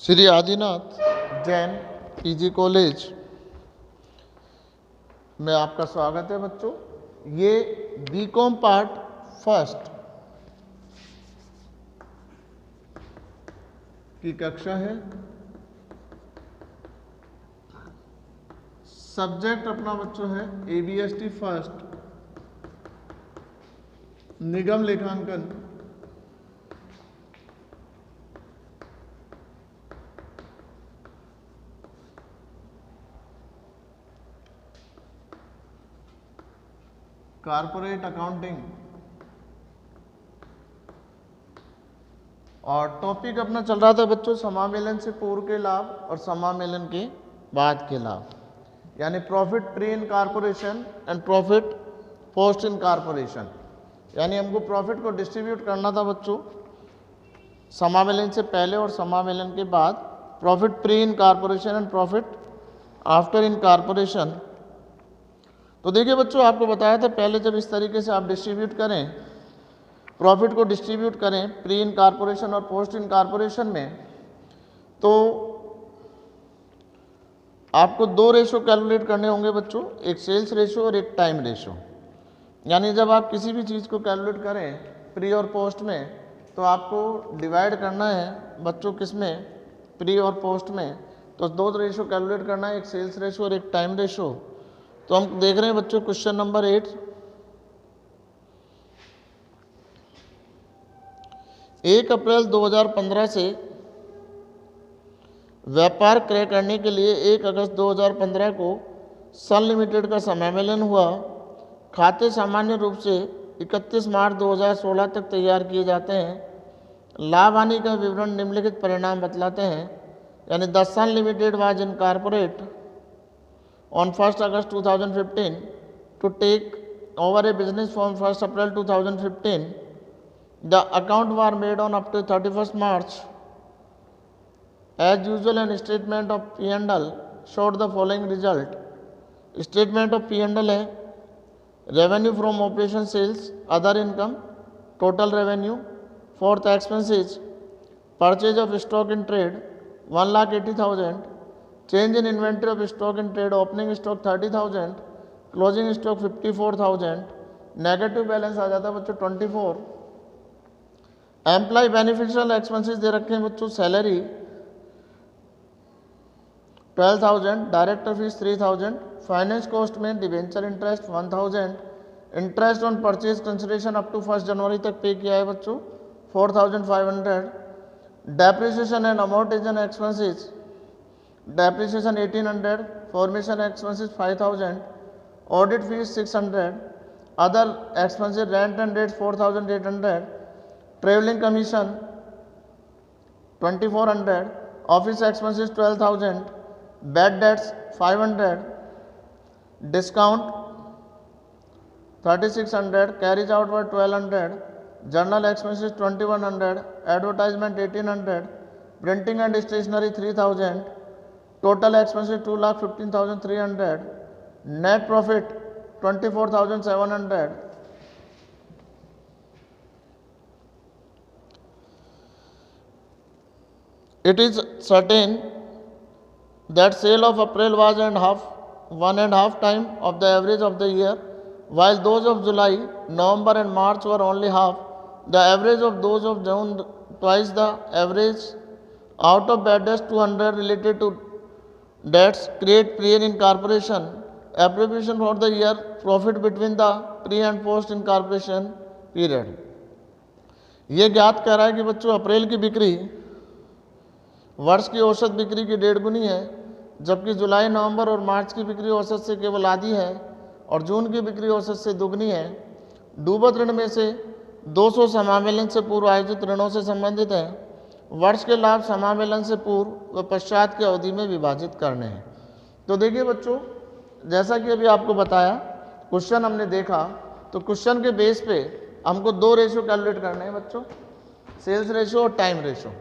Shri Adinath Jain PG college में आपका स्वागत है बच्चों। ये बीकॉम पार्ट फर्स्ट की कक्षा है। सब्जेक्ट अपना बच्चों है एबीएसटी फर्स्ट निगम लेखांकन। कारपोरेट अकाउंटिंग और टॉपिक अपना चल रहा था बच्चों समामेलन से पूर्व के लाभ और समामेलन के बाद के लाभ, यानी profit pre in corporation and profit post in corporation. यानी हमको प्रॉफिट को डिस्ट्रीब्यूट करना था बच्चों समामेलन से पहले और समामेलन के बाद, profit pre in corporation and profit after in corporation. तो देखिए बच्चों, आपको बताया था पहले जब इस तरीके से आप डिस्ट्रीब्यूट करें, प्रॉफिट को डिस्ट्रीब्यूट करें प्री इन कारपोरेशन और पोस्ट इन कारपोरेशन में, तो आपको दो रेशो कैलकुलेट करने होंगे बच्चों, एक सेल्स रेशो और एक टाइम रेशो। यानी जब आप किसी भी चीज़ को कैलकुलेट करें प्री और पोस्ट में, तो आपको डिवाइड करना है बच्चों किस में, प्री और पोस्ट में। तो दो रेशो कैलकुलेट करना है, एक सेल्स रेशो और एक टाइम रेशो। तो हम देख रहे हैं बच्चों क्वेश्चन नंबर 8। 1 अप्रैल 2015 से व्यापार क्रय करने के लिए 1 अगस्त 2015 को सन लिमिटेड का समामेलन हुआ। खाते सामान्य रूप से 31 मार्च 2016 तक तैयार किए जाते हैं। लाभ हानि का विवरण निम्नलिखित परिणाम बतलाते हैं। यानी the Sun Limited was incorporate on 1st August 2015 to take over a business from 1st April 2015. The account were made on up to 31st March. As usual, an statement of P&L showed the following result. Statement of P&L है revenue from operation sales, other income, total revenue. Fourth expenses, purchase of stock in trade 1,80,000. Change in inventory of stock in trade, opening stock 30,000, closing stock 54,000, negative balance आ जाता है बच्चों 24। Employ beneficial expenses दे रखे हैं बच्चों, salary 12,000, director fees 3,000, finance cost में debenture interest 1,000, interest on purchase consideration up to 1 जनवरी तक पे किया है बच्चों 4,500, depreciation and amortisation expenses depreciation 1800, formation expenses 5000, audit fees 600, other expenses rent and rates 4800, traveling commission 2400, office expenses 12000, bad debts 500, discount 3600, carriage out for 1200, journal expenses 2100, advertisement 1800, printing and stationery 3000, total expenses 2,15,300, net profit 24,700. It is certain that sale of April was 1.5 time of the average of the year, while those of July, November and March were only half. The average of those of June twice the average. Out of bad debts 200 related to debts create pre in incorporation. Appropriation for the year profit between the pre and post incorporation period. ये ज्ञात कर रहा है कि बच्चों अप्रैल की बिक्री वर्ष की औसत बिक्री की 1.5 गुनी है, जबकि जुलाई, नवंबर और मार्च की बिक्री औसत से केवल आधी है और जून की बिक्री औसत से दुगनी है। डूबत ऋण में से 200 समामेलन से पूर्व आयोजित ऋणों से संबंधित है। वर्ष के लाभ समामेलन से पूर्व व पश्चात की अवधि में विभाजित करने हैं। तो देखिए बच्चों, जैसा कि अभी आपको बताया क्वेश्चन हमने देखा, तो क्वेश्चन के बेस पे हमको दो रेशो कैलकुलेट करने हैं बच्चों, सेल्स रेशो और टाइम रेशो।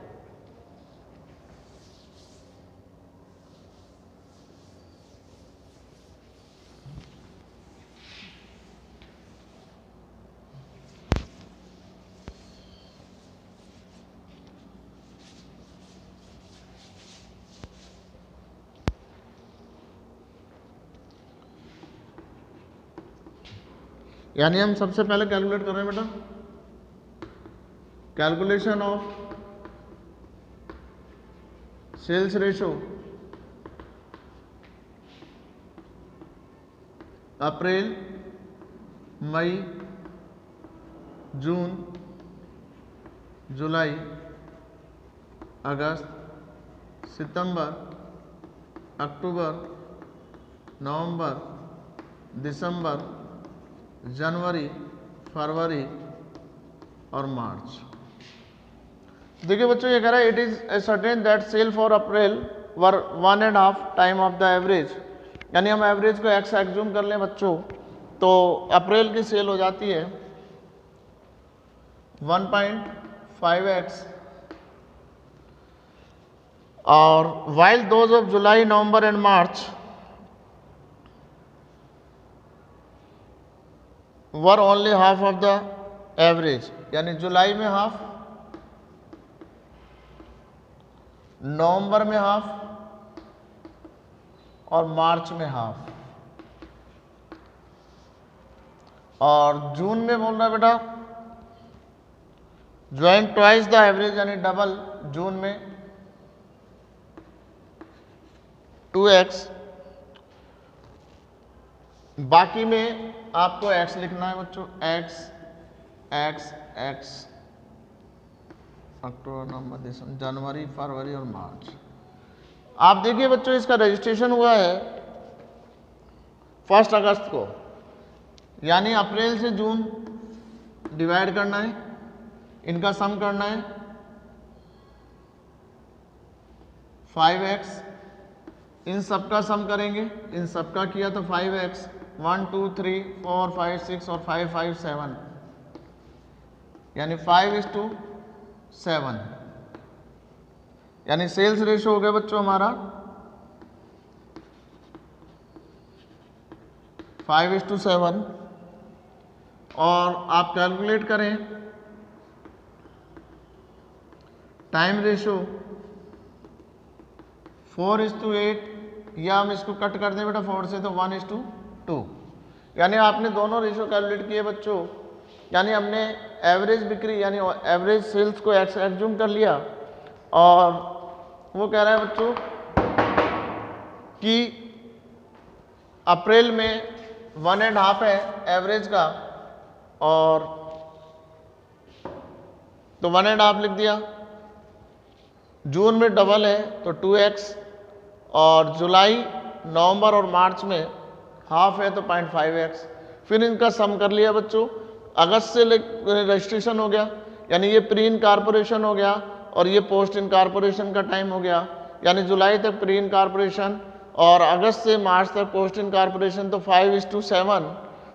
यानी हम सबसे पहले कैलकुलेट कर रहे हैं बेटा, कैलकुलेशन ऑफ सेल्स रेशो अप्रैल, मई, जून, जुलाई, अगस्त, सितंबर, अक्टूबर, नवंबर, दिसंबर, जनवरी, फरवरी और मार्च। देखिए बच्चों, ये कह रहा है it is certain that sale for April were 1.5 time of the average, यानी हम एवरेज को एक्स एग्जूम कर लें बच्चों, तो अप्रैल की सेल हो जाती है 1.5x, और while those of July, November and March were only half of the average, यानी जुलाई में हाफ, नवंबर में हाफ और मार्च में हाफ, और जून में बोल रहा है बेटा ज्वाइन ट्वाइस द एवरेज, यानी डबल जून में 2x, बाकी में आपको x लिखना है बच्चों, x x x, अक्टूबर, नवंबर, दिसंबर, जनवरी, फरवरी और मार्च। आप देखिए बच्चों, इसका रजिस्ट्रेशन हुआ है 1 अगस्त को, यानी अप्रैल से जून डिवाइड करना है, इनका सम करना है 5x, इन सब का सम करेंगे, इन सब का किया तो 5x, 1 2 3 4 5 6 और 5 5 7, यानी 5:7, यानी सेल्स रेशो हो गया बच्चों हमारा 5:7। और आप कैलकुलेट करें टाइम रेशो 4:8, या हम इसको कट कर दें बेटा 4 से तो 1:2, यानी आपने दोनों रेशो कैलकुलेट किए बच्चों, यानी हमने एवरेज बिक्री यानी एवरेज सेल्स को एग्जूम कर लिया, और वो कह रहा है बच्चों कि अप्रैल में 1.5 है एवरेज का, और तो 1.5 लिख दिया, जून में डबल है तो 2x, और जुलाई, नवंबर और मार्च में हाफ है तो 0.5x, फिर इनका सम कर लिया बच्चों, अगस्त से रजिस्ट्रेशन हो गया, यानी ये प्री इनकॉर्पोरेशन हो गया और ये पोस्ट इनकॉर्पोरेशन का टाइम हो गया, यानी जुलाई तक प्री इनकॉर्पोरेशन और अगस्त से मार्च तक पोस्ट इनकॉर्पोरेशन, तो 5:7,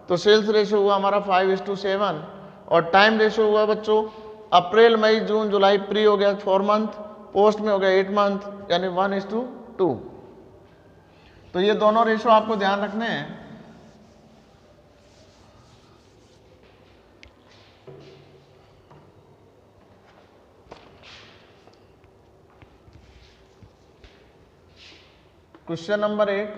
तो सेल्स रेशो हुआ हमारा 5:7, और टाइम रेशो हुआ बच्चों अप्रैल, मई, जून, जुलाई प्री हो गया 4 मंथ, पोस्ट में हो गया 8 मंथ, यानी 1:2। तो ये दोनों रेशो आपको ध्यान रखने हैं। Question number 8,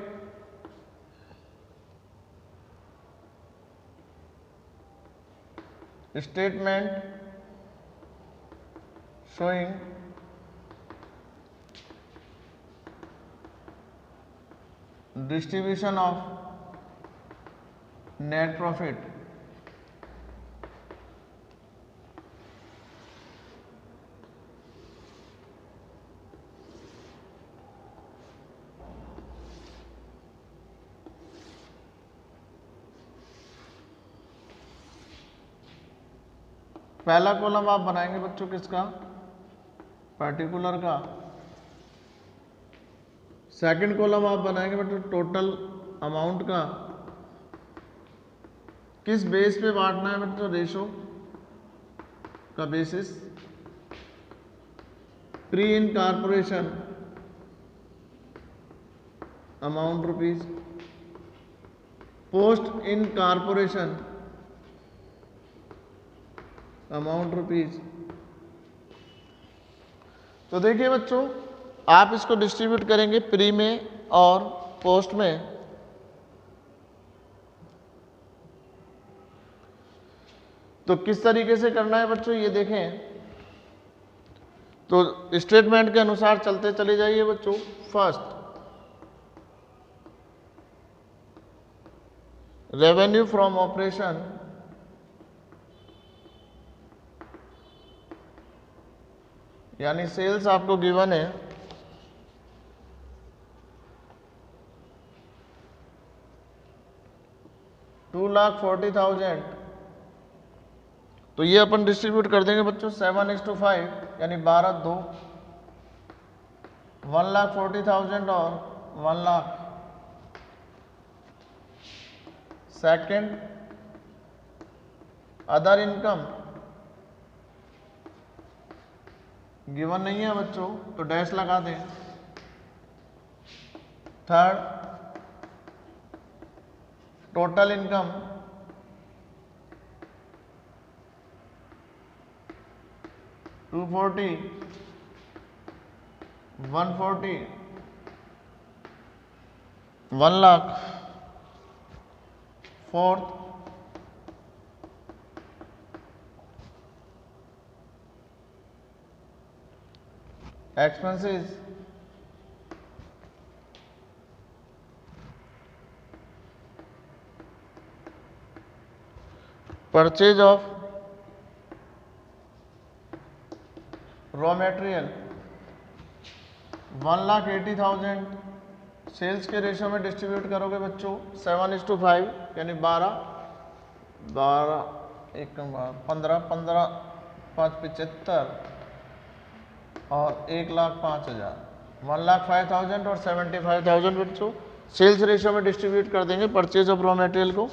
statement showing distribution of net profit पहला कॉलम आप बनाएंगे बच्चों किसका, पर्टिकुलर का, सेकंड कॉलम आप बनाएंगे बच्चों टोटल अमाउंट का, किस बेस पे बांटना है बच्चों, रेशो का basis, pre incorporation amount rupees, post incorporation amount rupees. तो देखिए बच्चों, आप इसको डिस्ट्रीब्यूट करेंगे प्री में और पोस्ट में, तो किस तरीके से करना है बच्चों ये देखें, तो स्टेटमेंट के अनुसार चलते चले जाइए बच्चों। फर्स्ट, रेवेन्यू फ्रॉम ऑपरेशन यानी सेल्स आपको गिवन है, $2,40,000, तो ये अपन डिस्ट्रीब्यूट कर देंगे बच्चों 7:5 यानी 12:2, 1,40,000 और 1 lakh. Second, other income given नहीं है बच्चों तो डैश लगा दें। Third, total income $240, $140, 1 lakh. Fourth, expenses purchase of raw material 1,80,000, sales के रेशियो में डिस्ट्रीब्यूट करोगे बच्चों 7:5 यानी 12, 1 15, 15 5 75 और 1,05,000, 1,05,000 और 75,000 बच्चों सेल्स रेशियो में डिस्ट्रीब्यूट कर देंगे परचेज ऑफ रॉ मटेरियल को।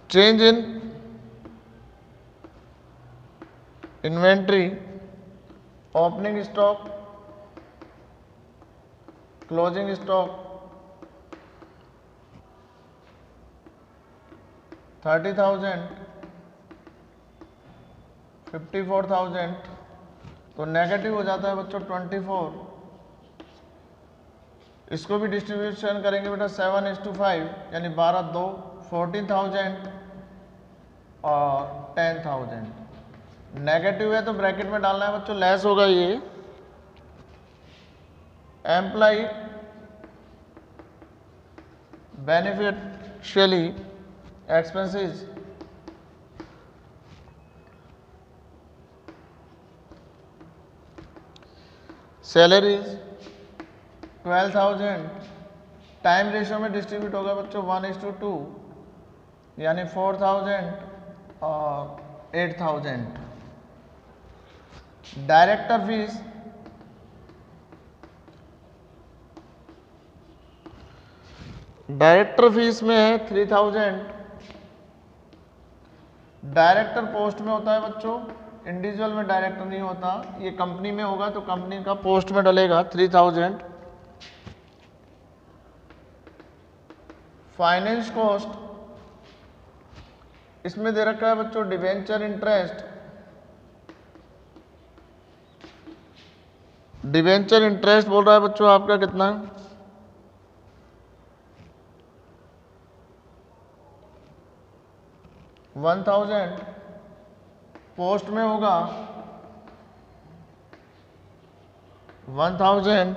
Change in inventory, opening stock, closing stock 30,000, 54,000, तो नेगेटिव हो जाता है बच्चों 24। इसको भी डिस्ट्रीब्यूशन करेंगे बेटा 7:5 यानी 12:2, 14,000 और 10,000। नेगेटिव है तो ब्रैकेट में डालना है बच्चों, लेस होगा ये। Employ beneficially expenses salaries 12,000, time ratio में डिस्ट्रीब्यूट होगा बच्चों 1:2 यानी 4,000 और 8,000। डायरेक्टर फीस में है 3,000। डायरेक्टर पोस्ट में होता है बच्चों, इंडिविजुअल में डायरेक्टर नहीं होता, ये कंपनी में होगा तो कंपनी का पोस्ट में डलेगा 3,000। फाइनेंस कॉस्ट इसमें दे रखा है बच्चों डिवेंचर इंटरेस्ट। डिवेंचर इंटरेस्ट बोल रहा है बच्चों आपका कितना, 1,000। पोस्ट में होगा 1,000।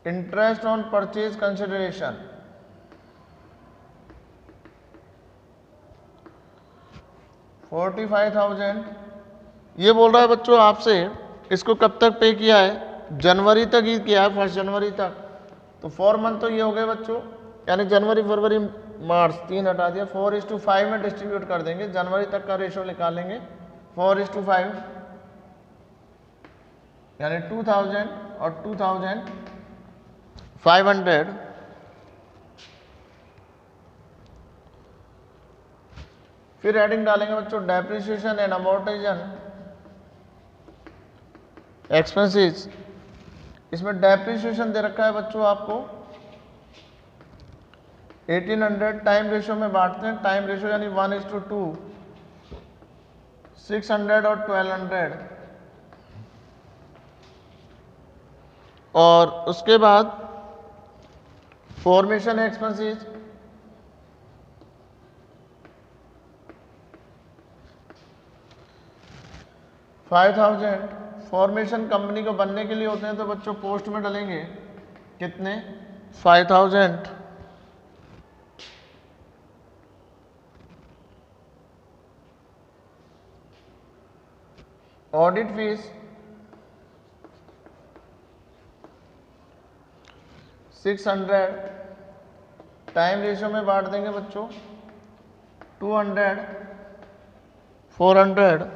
Interest on purchase consideration 45,000। ये बोल रहा है बच्चों आपसे इसको कब तक पे किया है, जनवरी तक ही किया है, 1 जनवरी तक। तो 4 मंथ तो ये हो गए बच्चों, यानी जनवरी फरवरी मार्च 3 हटा दिया, 4:5 में डिस्ट्रीब्यूट कर देंगे। जनवरी तक का रेशो निकालेंगे 4:5 यानी 2,000 और 2,500। फिर हेडिंग डालेंगे बच्चों डेप्रिसिएशन एंड अमोर्टाइजेशन एक्सपेंसेस। इसमें डेप्रिसिएशन दे रखा है बच्चों आपको 1800। टाइम रेशियो में बांटते हैं, टाइम रेशियो यानी 1:2, 600 और 1200। और उसके बाद फॉर्मेशन एक्सपेंसेस 5000 फॉर्मेशन कंपनी को बनने के लिए होते हैं, तो बच्चों पोस्ट में डालेंगे कितने 5000। ऑडिट फीस 600, टाइम रेशियो में बांट देंगे बच्चों 200, 400।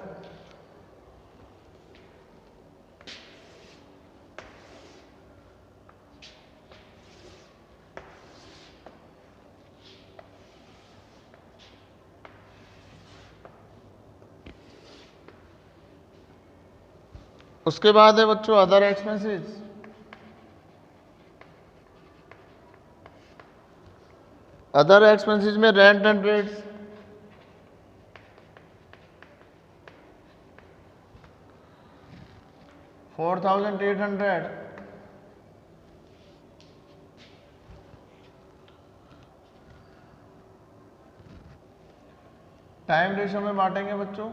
उसके बाद है बच्चों अदर एक्सपेंसेस। अदर एक्सपेंसेस में rent and rates 4800, time ratio में बांटेंगे बच्चों।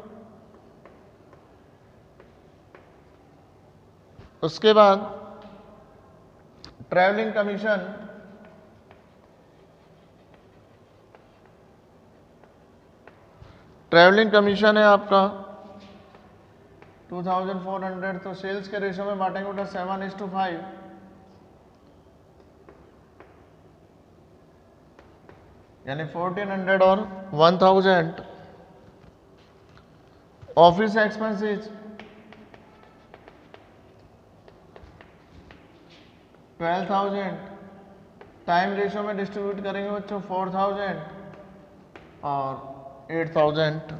उसके बाद ट्रैवलिंग कमीशन 2400 है आपका 2400, तो सेल्स के रेशियो में बांटेंगे बेटा 7:5, यानी 1400 और 1000। ऑफिस एक्सपेंसेस 12,000, टाइम रेशियो में डिस्ट्रीब्यूट करेंगे बच्चों 4000 और 8000।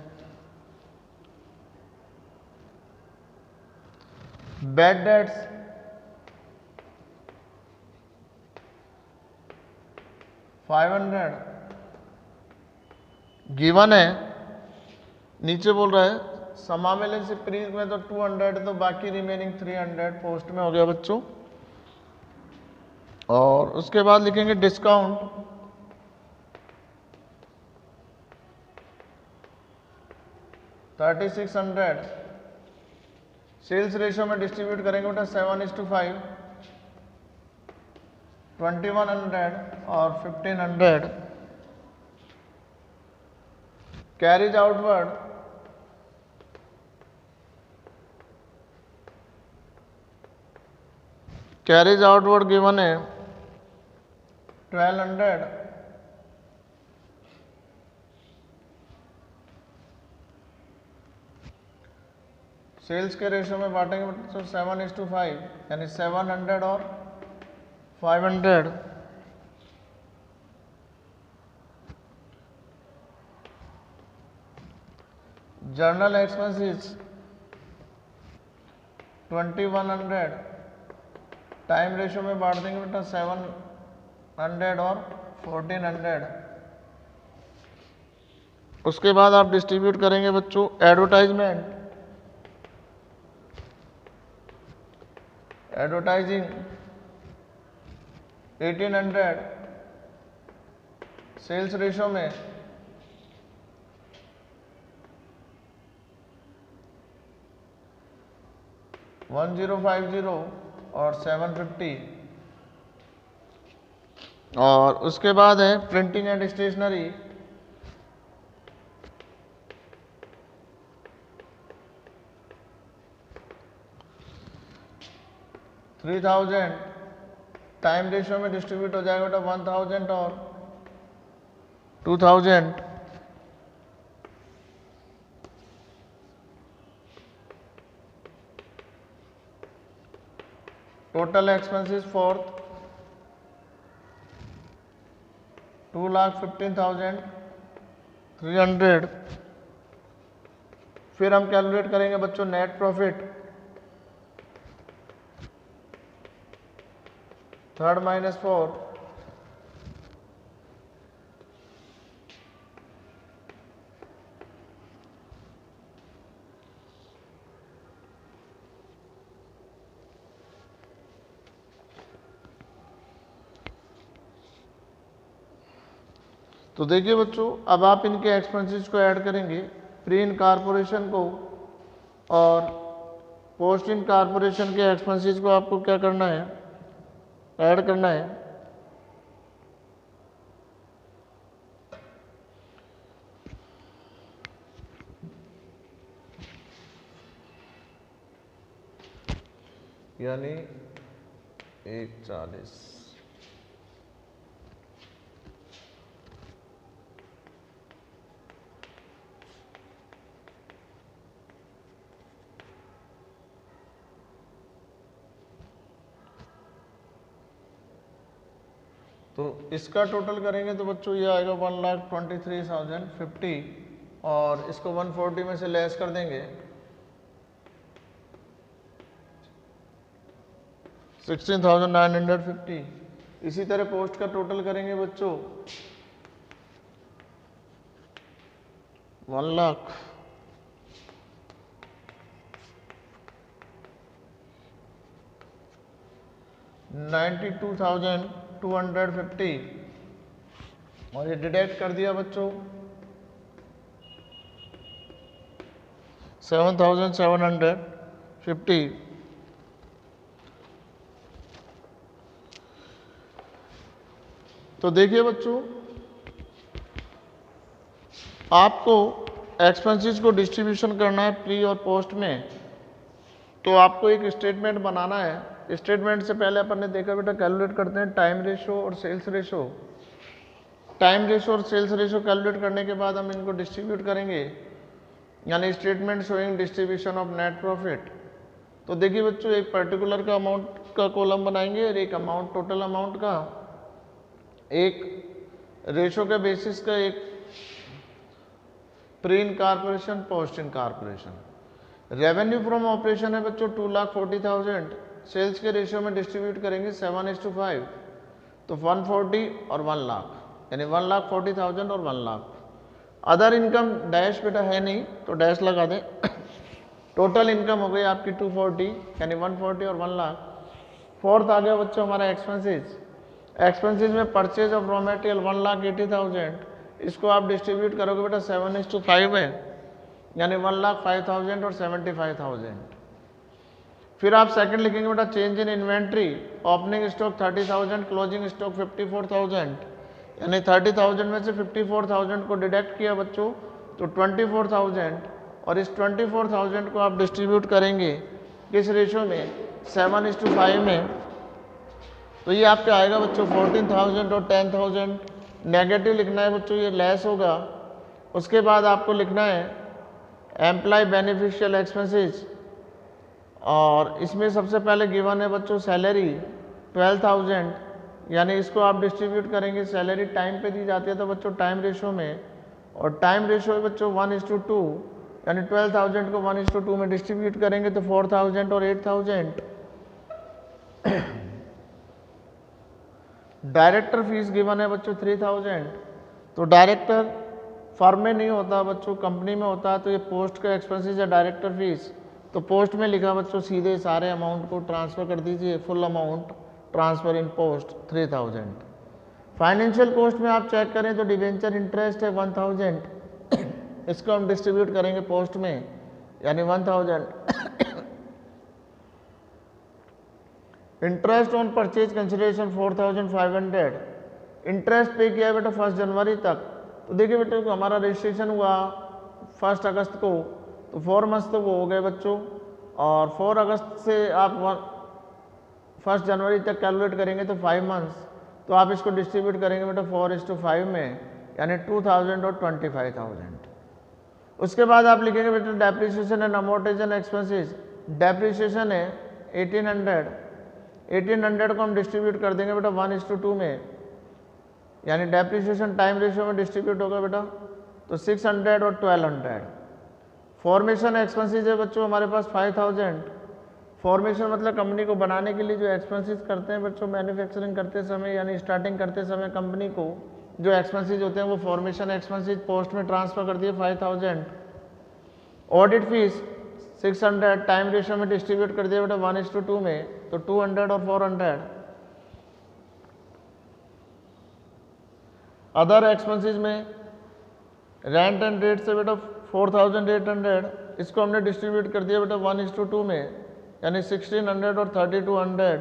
बैड डेट्स 500, गिवन है, नीचे बोल रहा है समामेलन से प्रीज में तो 200, तो बाकी रिमेनिंग 300 पोस्ट में हो गया बच्चों। और उसके बाद लिखेंगे डिस्काउंट 3600, सेल्स रेशियो में डिस्ट्रीब्यूट करेंगे बेटा 7:5, 2100 और 1500। कैरीज आउटवर्ड 1200 गिवन है 1200, सेल्स के रेशियो में बांटेंगे तो 7:5, यानी 700 और 500। जर्नल एक्सपेंसेस 2100, टाइम रेशियो में बांट देंगे बेटा 700 और 1400। उसके बाद आप डिस्ट्रीब्यूट करेंगे बच्चों एडवर्टाइजमेंट, एडवर्टाइजिंग 1800, सेल्स रेशियो में 1050 और 750। और उसके बाद है printing and stationery 3000, time ratio में डिस्ट्रीब्यूट हो जाएगा बेटा 1000 और 2000। Total expenses for 2,15,300। फिर हम कैलकुलेट करेंगे बच्चों नेट प्रॉफिट, थर्ड माइनस 4, तो देखिए बच्चों, अब आप इनके एक्सपेंसेस को ऐड करेंगे, प्री इनकॉर्पोरेशन को और पोस्ट इनकॉर्पोरेशन के एक्सपेंसेस को आपको क्या करना है, ऐड करना है। यानी 140। तो इसका टोटल करेंगे तो बच्चों ये आएगा 1,23,050 और इसको 140 में से लेस कर देंगे 16,950। इसी तरह पोस्ट का टोटल करेंगे बच्चों 1,00,000 92,250 और ये डिडक्ट कर दिया बच्चों 7,750। तो देखिए बच्चों, आपको एक्सपेंसेस को डिस्ट्रीब्यूशन करना है प्री और पोस्ट में, तो आपको एक स्टेटमेंट बनाना है। स्टेटमेंट से पहले अपन ने देखा बेटा कैलकुलेट करते हैं टाइम रेशो और सेल्स रेशो। टाइम रेशो और सेल्स रेशो कैलकुलेट करने के बाद हम इनको डिस्ट्रीब्यूट करेंगे, यानी statement showing distribution of net profit. तो देखिए बच्चों, एक पर्टिकुलर का अमाउंट का कॉलम बनाएंगे और एक अमाउंट टोटल अमाउंट का, एक रेशो के बेसिस का, एक pre incorporation post incorporation. Revenue from operation है बच्चों 2,40,000, सेल्स के रेशियो में डिस्ट्रीब्यूट करेंगे 7:5, तो 140 और 1,00,000, यानी 1,40,000 और 1,00,000। अदर इनकम डैश बेटा है नहीं तो डैश लगा दें। टोटल इनकम हो गई आपकी 240, यानी 140 और 1,00,000। फोर्थ आ गया बच्चों हमारा एक्सपेंसेस। एक्सपेंसेस में परचेज ऑफ रॉ मटेरियल 1,80,000, इसको आप डिस्ट्रीब्यूट करोगे बेटा 7:5 में, यानी 1,05,000 और 75,000। फिर आप सेकंड लिखेंगे बेटा change in inventory, opening stock 30,000, closing stock 54,000, यानी 30,000 में से 54,000 को डिडक्ट किया बच्चों तो 24,000, और इस 24,000 को आप डिस्ट्रीब्यूट करेंगे किस रेशो में, 7:5 में। तो ये आपका आएगा बच्चों 14,000 और 10,000। नेगेटिव लिखना है बच्चों, ये लेस होगा। उसके बाद आपको लिखना है एम्प्लॉय बेनिफिशियल एक्सपेंसेस, और इसमें सबसे पहले गिवन है बच्चों सैलरी 12,000, यानी इसको आप डिस्ट्रीब्यूट करेंगे, सैलरी टाइम पे दी जाती है तो बच्चों टाइम रेशो में, और टाइम रेशो है बच्चों 1:2, यानी 12,000 को 1:2 में डिस्ट्रीब्यूट करेंगे तो 4,000 और 8,000। डायरेक्टर फीस गिवन है बच्चों 3,000, तो डायरेक्टर फर्म में नहीं होता बच्चों, कंपनी में होता है, तो ये पोस्ट का एक्सपेंसेस है डायरेक्टर फीस। तो पोस्ट में लिखा बच्चों, सीधे सारे अमाउंट को ट्रांसफर कर दीजिए, फुल अमाउंट ट्रांसफर इन पोस्ट 3,000। फाइनेंशियल कॉस्ट में आप चेक करें तो डिवेंचर इंटरेस्ट है 1,000, इसको हम डिस्ट्रीब्यूट करेंगे पोस्ट में, यानी 1,000। Interest on purchase consideration 4,500, interest पे किया है बेटा 1 जनवरी तक। तो देखिए बेटा हमारा रजिस्ट्रेशन हुआ 1 अगस्त को, तो 4 मंथ तो वो हो गए बच्चों, और 4 अगस्त से आप 1 जनवरी तक कैलकुलेट करेंगे तो 5 मंथ्स, तो आप इसको डिस्ट्रीब्यूट करेंगे बेटा 4:5 में, यानी 2,000 और 25,000। उसके बाद आप लिखेंगे बेटा depreciation and amortisation expenses. Depreciation है 1,800 को हम डिस्ट्रीब्यूट कर देंगे बेटा 1:2 में, यानी डेप्रिसिएशन टाइम रेशियो में डिस्ट्रीब्यूट होगा बेटा तो 600 और 1,200। फॉर्मेशन एक्सपेंसेस है बच्चों हमारे पास 5,000। फॉर्मेशन मतलब कंपनी को बनाने के लिए जो एक्सपेंसेस करते हैं बच्चों मैन्युफैक्चरिंग करते समय, यानी स्टार्टिंग करते समय कंपनी को जो एक्सपेंसेस होते हैं वो फॉर्मेशन एक्सपेंसेस पोस्ट में ट्रांसफर कर दिए 5,000। ऑडिट फीस 600 टाइम रेशियो में डिस्ट्रीब्यूट कर दिया बेटा 1:2 में, तो 200 और 400। अदर एक्सपेंसेस में रेंट एंड रेट से बेटा 4800, इसको हमने डिस्ट्रीब्यूट कर दिया बेटा 1:2 में, यानी 1600 और 3200।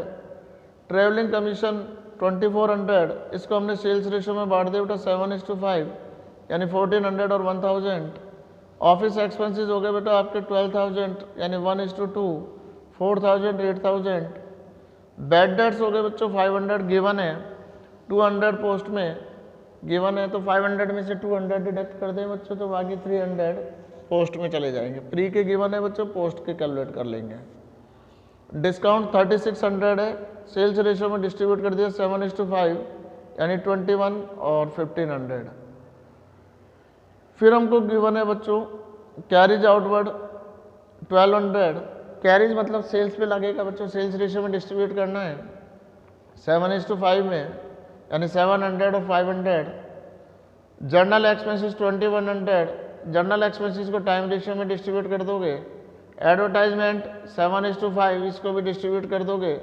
ट्रैवलिंग कमीशन 2400, इसको हमने सेल्स रेशो में बांट दिया बेटा 7:5, यानी 1400 और 1000। ऑफिस एक्सपेंसेस हो गए बेटा आपके 12000, यानी 1:2, 4000, 8000। बैड डेट्स हो गए बच्चों 500 गिवन है, 200 पोस्ट में गिवन है, तो 500 में से 200 डिडक्ट कर दें बच्चों, तो बाकी 300 पोस्ट में चले जाएंगे। प्री के गिवन है बच्चों, पोस्ट के कैलकुलेट कर लेंगे। डिस्काउंट 3600 है, सेल्स रेशो में डिस्ट्रीब्यूट कर दिया 7:5, यानी 21 और 1500। फिर हमको गिवन है बच्चों कैरिज आउटवर्ड 1200, कैरिज मतलब सेल्स पे लगेगा बच्चों, सेल्स रेशो में डिस्ट्रीब्यूट करना है 7:5 में, यानी 700 और 500। जर्नल एक्सपेंसेस 2100, जर्नल एक्सपेंसेस को टाइम रेशो में डिस्ट्रीब्यूट कर दोगे। एडवर्टाइजमेंट 7:5, इसको भी डिस्ट्रीब्यूट कर दोगे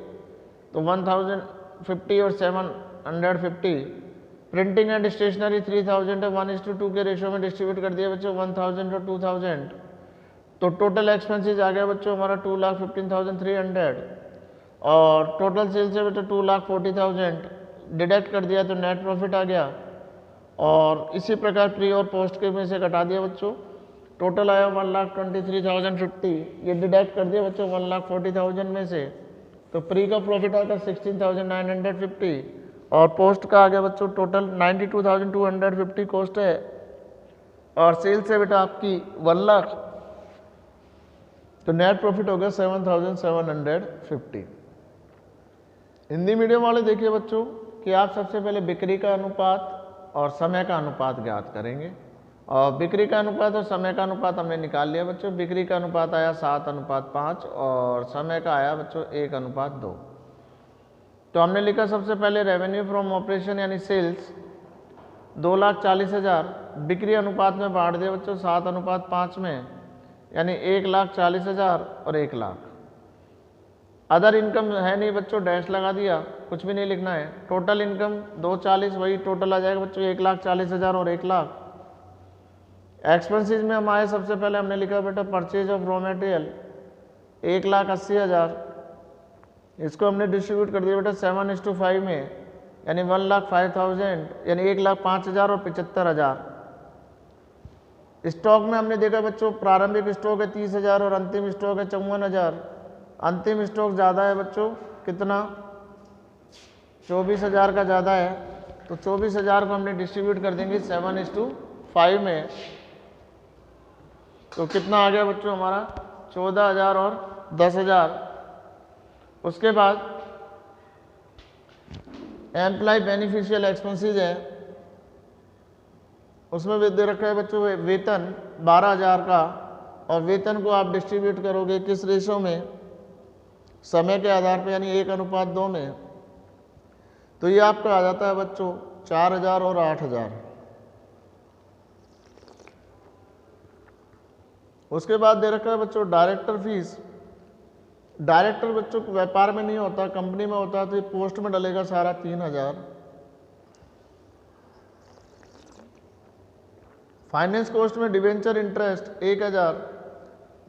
तो 1050 और 750। प्रिंटिंग एंड स्टेशनरी 3000 है, 1:2 के रेशो में डिस्ट्रीब्यूट कर दिया बच्चों 1000 और 2000। तो टोटल एक्सपेंसेस आ गया बच्चों हमारा 2,15,300 और टोटल सेल्स है बेटा 2,40,000। डिडक्ट कर दिया तो नेट प्रॉफिट आ गया, और इसी प्रकार प्री और पोस्ट के में से घटा दिया बच्चों, टोटल आया 1,23,050। ये डिडक्ट कर दिया बच्चों 1,40,000 में से, तो प्री का प्रॉफिट आता 16,950 और पोस्ट का आ गया बच्चों टोटल 92,250 कॉस्ट है, और सेल्स है बेटा आपकी 1 लाख, तो नेट प्रॉफिट हो गया 7,750। हिंदी मीडियम वाले देखिए बच्चों कि आप सबसे पहले बिक्री का अनुपात और समय का अनुपात ज्ञात करेंगे, और बिक्री का अनुपात और समय का अनुपात हमने निकाल लिया बच्चों। बिक्री का अनुपात आया 7:5 और समय का आया बच्चों 1:2। तो हमने लिखा सबसे पहले रेवेन्यू फ्रॉम ऑपरेशन यानी सेल्स 2,40,000 बिक्री अनुपात में बांट दिया बच्चों 7:5 में, यानी 1,40,000 और 1 लाख। अदर इनकम है नहीं बच्चों, डैश लगा दिया, कुछ भी नहीं लिखना है। टोटल इनकम 240, वही टोटल आ जाएगा बच्चों 1,40,000 और 1 लाख। एक्सपेंसेस में हम आए, सबसे पहले हमने लिखा बेटा परचेज ऑफ रॉ मटेरियल 1,80,000, इसको हमने डिस्ट्रीब्यूट कर दिया बेटा 7:5 में, यानी 1,05,000, यानी 1,05,000 और 75,000। स्टॉक में हमने देखा बच्चों प्रारंभिक स्टॉक है 30,000 और अंतिम स्टॉक है 54,000। अंतिम स्टॉक ज़्यादा है बच्चों, कितना 24,000 का ज़्यादा है, तो 24,000 को हमने डिस्ट्रीब्यूट कर देंगे 7:5 में, तो कितना आ गया बच्चों हमारा 14,000 और 10,000। उसके बाद एम्प्लॉय बेनिफिशियल एक्सपेंसेस है, उसमें भी दे रखा है बच्चों वेतन 12,000 का, और वेतन को आप डिस्ट्रीब्यूट करोगे किस रेशो में, समय के आधार पर, यानी 1:2 में, तो ये आपका आ जाता है बच्चों 4,000 और 8,000। उसके बाद दे रखा है बच्चों डायरेक्टर फीस। डायरेक्टर बच्चों व्यापार में नहीं होता, कंपनी में होता है, तो ये पोस्ट में डलेगा सारा 3,000। फाइनेंस कॉस्ट में डिबेंचर इंटरेस्ट 1,000।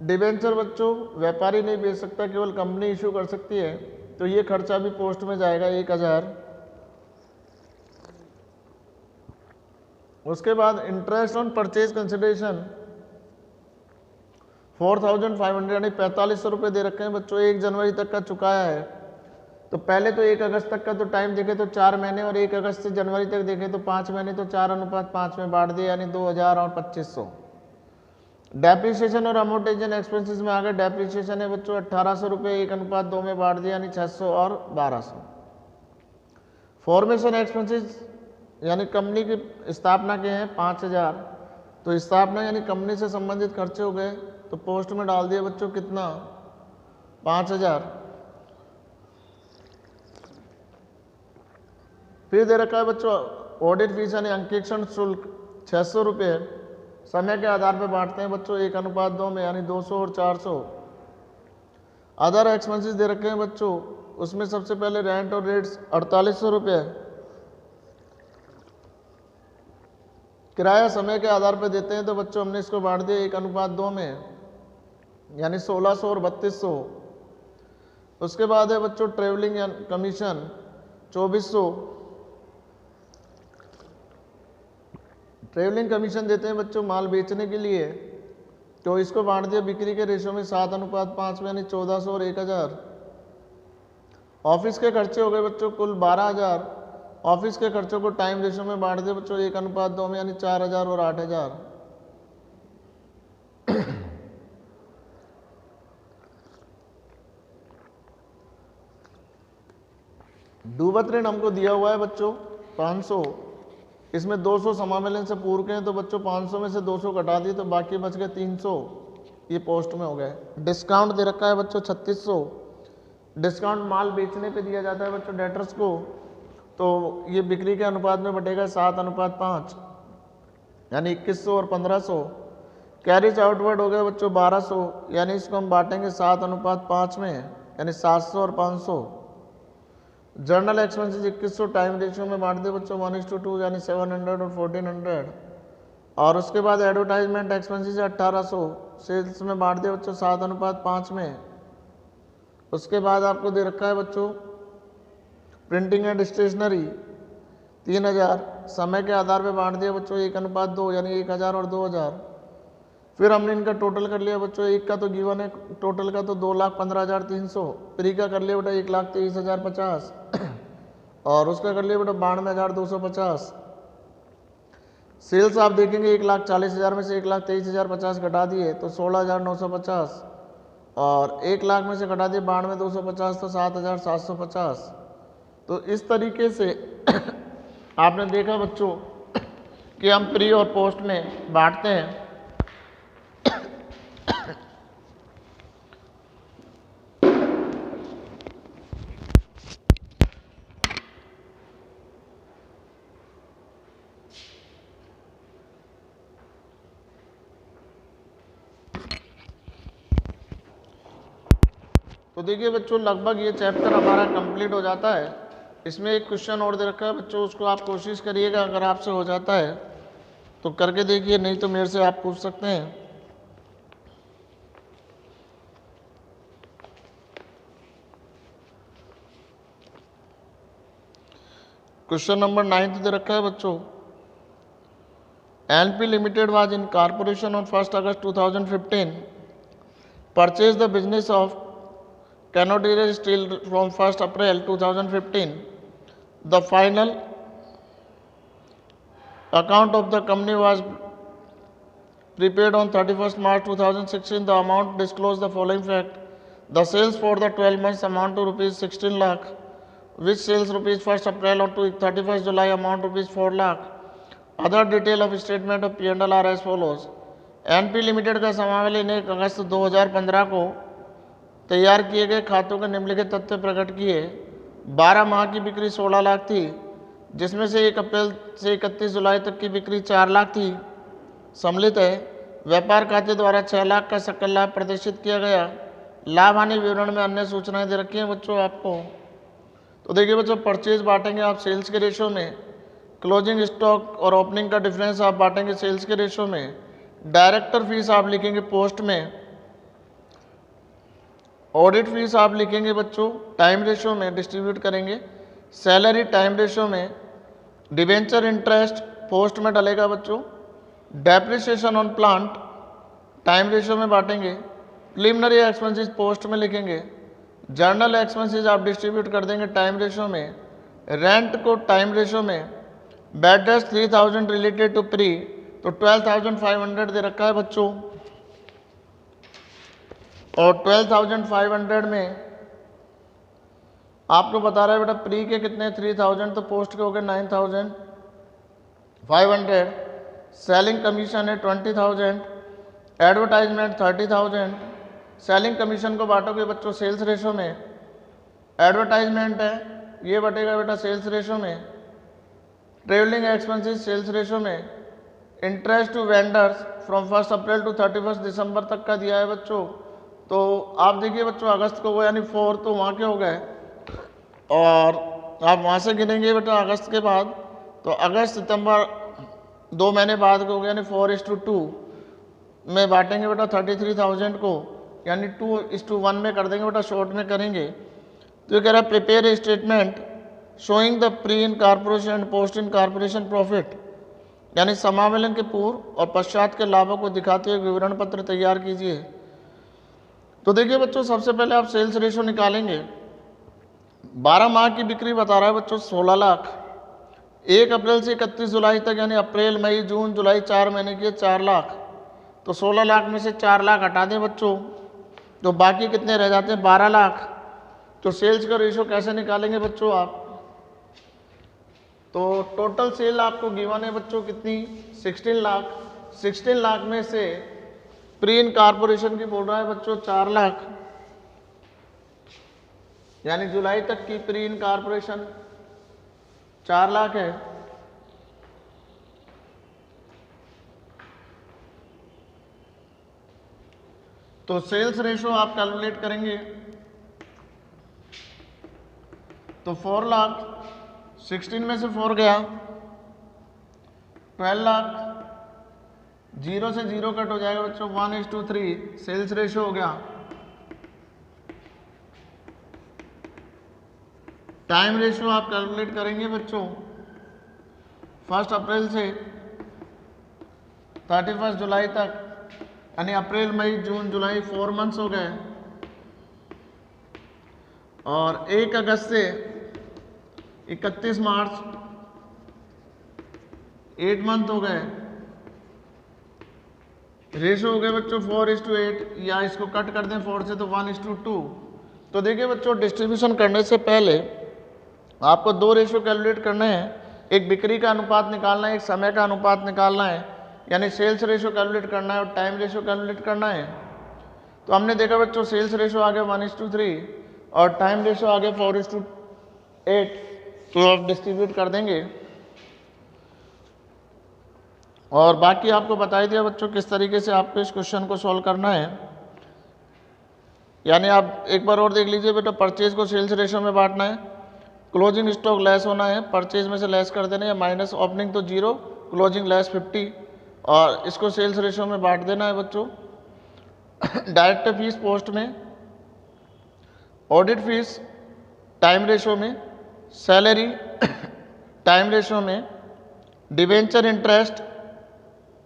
डिबेंचर बच्चों व्यापारी नहीं बेच सकता, केवल कंपनी इशू कर सकती है, तो ये खर्चा भी पोस्ट में जाएगा 1,000। उसके बाद इंटरेस्ट ऑन परचेज कंसिडरेशन 4,500, यानी 4,500 रुपये दे रखे हैं बच्चों, 1 जनवरी तक का चुकाया है। तो पहले तो 1 अगस्त तक का तो टाइम देखे तो 4 महीने, और 1 अगस्त से जनवरी तक देखे तो 5 महीने, तो 4:5 में बांट दिया, यानी 2,000 और 2,500। डेप्रीशिएशन और अमोर्टाइजेशन एक्सपेंसेस में आ गए, डेप्रीशिएशन है बच्चों 1,800 रुपये, 1:2 में बांट दिया, यानी 600 और 1,200। फॉर्मेशन एक्सपेंसेस यानी कंपनी की स्थापना के हैं 5,000, तो स्थापना यानी कंपनी से संबंधित खर्चे हो गए, तो पोस्ट में डाल दिया बच्चों कितना 5,000। फिर दे रखा है बच्चों ऑडिट फीस यानी अंकेक्षण शुल्क 600 रुपये, समय के आधार पर बांटते हैं बच्चों 1:2 में, यानी 200 और 400। अदर एक्सपेंसेस दे रखे हैं बच्चों, उसमें सबसे पहले रेंट और रेट्स 4,800 रुपये, किराया समय के आधार पर देते हैं तो बच्चों हमने इसको बांट दिया 1:2 में, यानी 1600 और 3200। उसके बाद है बच्चों ट्रेवलिंग कमीशन 2400। ट्रेवलिंग कमीशन देते हैं बच्चों माल बेचने के लिए, तो इसको बांट दिया बिक्री के रेशो में 7:5 में, यानी 1400 और 1000। ऑफिस के खर्चे हो गए बच्चों कुल 12000। ऑफिस के खर्चों को टाइम रेशो में बांट दिया बच्चों 1:2 में, यानी 4000 और 8000। डूबत ऋण हमको दिया हुआ है बच्चों 500, इसमें 200 समामेलन से पूर्व के हैं, तो बच्चों 500 में से 200 घटा दिए तो बाकी बच गए 300, ये पोस्ट में हो गए। डिस्काउंट दे रखा है बच्चों 3600। डिस्काउंट माल बेचने पे दिया जाता है बच्चों डेटर्स को, तो ये बिक्री के अनुपात में बटेगा 7:5, यानी 2100 और 1500। कैरिज आउटवर्ड हो गया बच्चों 1200, यानी इसको हम बांटेंगे 7:5 में, यानी 700 और 500। जर्नल एक्सपेंसेस 2100 टाइम रेशियो में बांट दे बच्चों 1:2, यानी 700 और 1400। और उसके बाद एडवर्टाइजमेंट एक्सपेंसेस 1800 सेल्स में बांट दे बच्चों 7:5 में। उसके बाद आपको दे रखा है बच्चों प्रिंटिंग एंड स्टेशनरी 3000, समय के आधार पे बांट दिया बच्चों 1:2, यानी 1000 और 2000। फिर हमने इनका टोटल कर लिया बच्चों, एक का तो गिवन है टोटल का तो 2,15,300, प्री का कर लिया बेटा 1,23,050 और उसका कर लिया बेटा 92,250। सेल्स आप देखेंगे 1,40,000 में से 1,23,050 घटा दिए तो 16,950 और 1,00,000 में से घटा दिए 92,250 तो 7,750। तो इस तरीके से आपने देखा बच्चों कि हम प्री और पोस्ट में बांटते हैं। तो देखिए बच्चों लगभग ये चैप्टर हमारा कंप्लीट हो जाता है। इसमें एक क्वेश्चन और दे रखा है बच्चों, उसको आप कोशिश करिएगा, अगर आपसे हो जाता है तो करके देखिए, नहीं तो मेरे से आप पूछ सकते हैं। क्वेश्चन नंबर 9 दे रखा है बच्चों, NP limited was in corporation on 1 August 2015, purchase the business of Canadian Steel from 1st April 2015. The final account of the company was prepared on 31st March 2016. The amount disclosed the following fact: the sales for the 12 months amount to rupees 16 lakh, which sales rupees 1st April to 31st July amount rupees 4 lakh. Other detail of statement of P&L are as follows. NP limited का समावेलन 1 अगस्त 2015 को तैयार किए गए खातों के निम्नलिखित तथ्य प्रकट किए। 12 माह की बिक्री 16 लाख थी, जिसमें से 1 अप्रैल से 31 जुलाई तक की बिक्री 4 लाख थी। सम्मिलित है व्यापार खाते द्वारा 6 लाख का सकल लाभ प्रदर्शित किया गया। लाभ हानि विवरण में अन्य सूचनाएं दे रखी हैं बच्चों आपको। तो देखिए बच्चों परचेज बांटेंगे आप सेल्स के रेशो में, क्लोजिंग स्टॉक और ओपनिंग का डिफरेंस आप बांटेंगे सेल्स के रेशो में, डायरेक्टर फीस आप लिखेंगे पोस्ट में, ऑडिट फीस आप लिखेंगे बच्चों टाइम रेशो में डिस्ट्रीब्यूट करेंगे, सैलरी टाइम रेशो में, डिवेंचर इंटरेस्ट पोस्ट में डलेगा बच्चों, depreciation on plant time ratio में बांटेंगे, प्रिलिमिनरी एक्सपेंसेस पोस्ट में लिखेंगे, जर्नल एक्सपेंसेस आप डिस्ट्रीब्यूट कर देंगे टाइम रेशो में, रेंट को टाइम रेशो में, bad debts 3000 related to pre तो 12,500 दे रखा है बच्चों, और 12,500 में आपको बता रहा है बेटा प्री के कितने 3000 तो पोस्ट के हो गए 9,500, सेलिंग कमीशन है 20,000, एडवर्टाइजमेंट 30,000। सेलिंग कमीशन को बांटोगे बच्चों सेल्स रेशो में, एडवर्टाइजमेंट है ये बटेगा बेटा सेल्स रेशो में, ट्रेवलिंग एक्सपेंसेस सेल्स रेशो में, interest to vendors from 1 April to 31 दिसंबर तक का दिया है बच्चों। तो आप देखिए बच्चों अगस्त को वो यानी 4 तो वहाँ के हो गए, और आप वहाँ से गिनेंगे बेटा अगस्त के बाद तो अगस्त सितंबर 2 महीने बाद को हो गया, यानी 4:2 में बांटेंगे बेटा 33,000 को, यानी 2:1 में कर देंगे बेटा, शॉर्ट में करेंगे। तो ये कह रहा है prepare a statement showing the pre incorporation and post incorporation profit, यानी समावेलन के पूर्व और पश्चात के लाभों को दिखाते हुए विवरण पत्र तैयार कीजिए। तो देखिए बच्चों, सबसे पहले आप सेल्स रेशो निकालेंगे। 12 माह की बिक्री बता रहा है बच्चों 16 लाख। 1 अप्रैल से 31 जुलाई तक, यानी अप्रैल मई जून जुलाई 4 महीने की 4 लाख। तो 16 लाख में से 4 लाख हटा दें बच्चों, तो बाकी कितने रह जाते हैं? 12 लाख। तो सेल्स का रेशो कैसे निकालेंगे बच्चों आप? तो टोटल सेल आपको गिवन है बच्चों कितनी? 16 लाख। 16 लाख में से प्री इनकॉर्पोरेशन की बोल रहा है बच्चों 4 लाख, यानी जुलाई तक की प्री इनकॉर्पोरेशन 4 लाख है। तो सेल्स रेशो आप कैलकुलेट करेंगे तो 4 लाख, 16 में से 4 गया, 12 लाख, 0 से 0 कट हो जाएगा बच्चों, 1:3 सेल्स रेशो हो गया। टाइम रेशो आप कैलकुलेट करेंगे बच्चों 1 अप्रैल से 31 जुलाई तक, यानी अप्रैल मई जून जुलाई 4 मंथ्स हो गए, और 1 अगस्त से 31 मार्च 8 मंथ हो गए। रेशो हो गए बच्चों 4:8, या इसको कट कर दें 4 से तो 1:2। तो देखिए बच्चों, डिस्ट्रीब्यूशन करने से पहले आपको 2 रेशो कैलकुलेट करने हैं। एक बिक्री का अनुपात निकालना है, एक समय का अनुपात निकालना है, यानी सेल्स रेशो कैलकुलेट करना है और टाइम रेशो कैलकुलेट करना है। तो हमने देखा बच्चों सेल्स रेशो आ गया 1:3 और टाइम रेशो आ गया 4:8। तो आप डिस्ट्रीब्यूट कर देंगे, और बाकी आपको बता ही दिया बच्चों किस तरीके से आपको इस क्वेश्चन को सॉल्व करना है। यानी आप एक बार और देख लीजिए बेटा, परचेज को सेल्स रेशो में बांटना है, क्लोजिंग स्टॉक लेस होना है, परचेज में से लेस कर देना है, माइनस ओपनिंग तो 0, क्लोजिंग लेस 50, और इसको सेल्स रेशो में बांट देना है बच्चों। डायरेक्ट फीस पोस्ट में, ऑडिट फीस टाइम रेशो में, सैलरी टाइम रेशो में, डिवेंचर इंटरेस्ट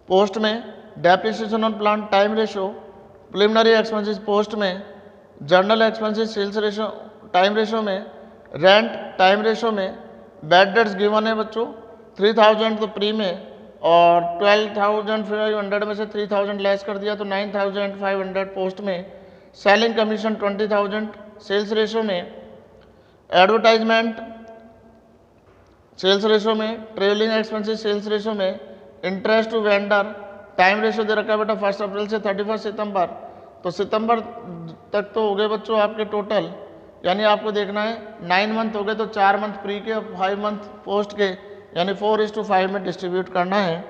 पोस्ट में, depreciation on plant time ratio, preliminary expenses post में, general expenses sales ratio time ratio में, रेंट टाइम रेशो में, बैड डेट्स गिवन है बच्चों 3000 तो प्री में, और 12,500 में से 3,000 लेस कर दिया तो 9,500 पोस्ट में, सेलिंग कमीशन 20,000 सेल्स रेशो में, एडवर्टाइजमेंट सेल्स रेशो में, ट्रेवलिंग एक्सपेंसेस सेल्स रेशो में, interest to vendor time ratio दे रखा है बेटा 1 अप्रैल से 31 सितंबर। तो सितंबर तक तो हो गए बच्चों आपके टोटल, यानी आपको देखना है 9 मंथ हो गए, तो 4 मंथ प्री के और 5 मंथ पोस्ट के, यानी 4:5 में डिस्ट्रीब्यूट करना है।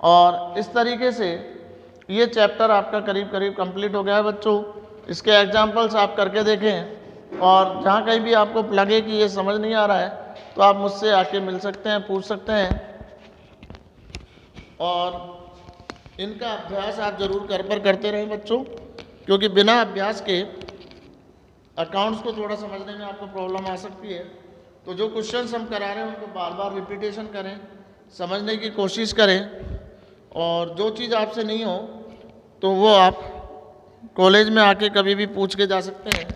और इस तरीके से ये चैप्टर आपका करीब करीब कंप्लीट हो गया है बच्चों। इसके एग्जाम्पल्स आप करके देखें, और जहाँ कहीं भी आपको लगे कि ये समझ नहीं आ रहा है तो आप मुझसे आके मिल सकते हैं, पूछ सकते हैं, और इनका अभ्यास आप जरूर घर पर करते रहें बच्चों, क्योंकि बिना अभ्यास के अकाउंट्स को थोड़ा समझने में आपको प्रॉब्लम आ सकती है। तो जो क्वेश्चंस हम करा रहे हैं उनको बार बार रिपीटेशन करें, समझने की कोशिश करें, और जो चीज़ आपसे नहीं हो तो वो आप कॉलेज में आके कभी भी पूछ के जा सकते हैं।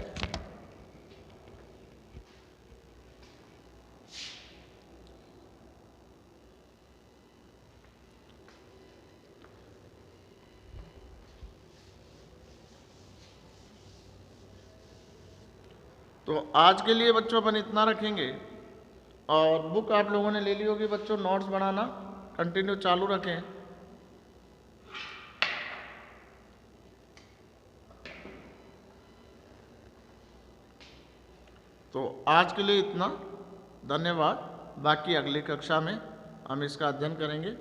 तो आज के लिए बच्चों अपन इतना रखेंगे, और बुक आप लोगों ने ले ली होगी बच्चों, नोट्स बनाना कंटिन्यू चालू रखें। तो आज के लिए इतना, धन्यवाद। बाकी अगली कक्षा में हम इसका अध्ययन करेंगे।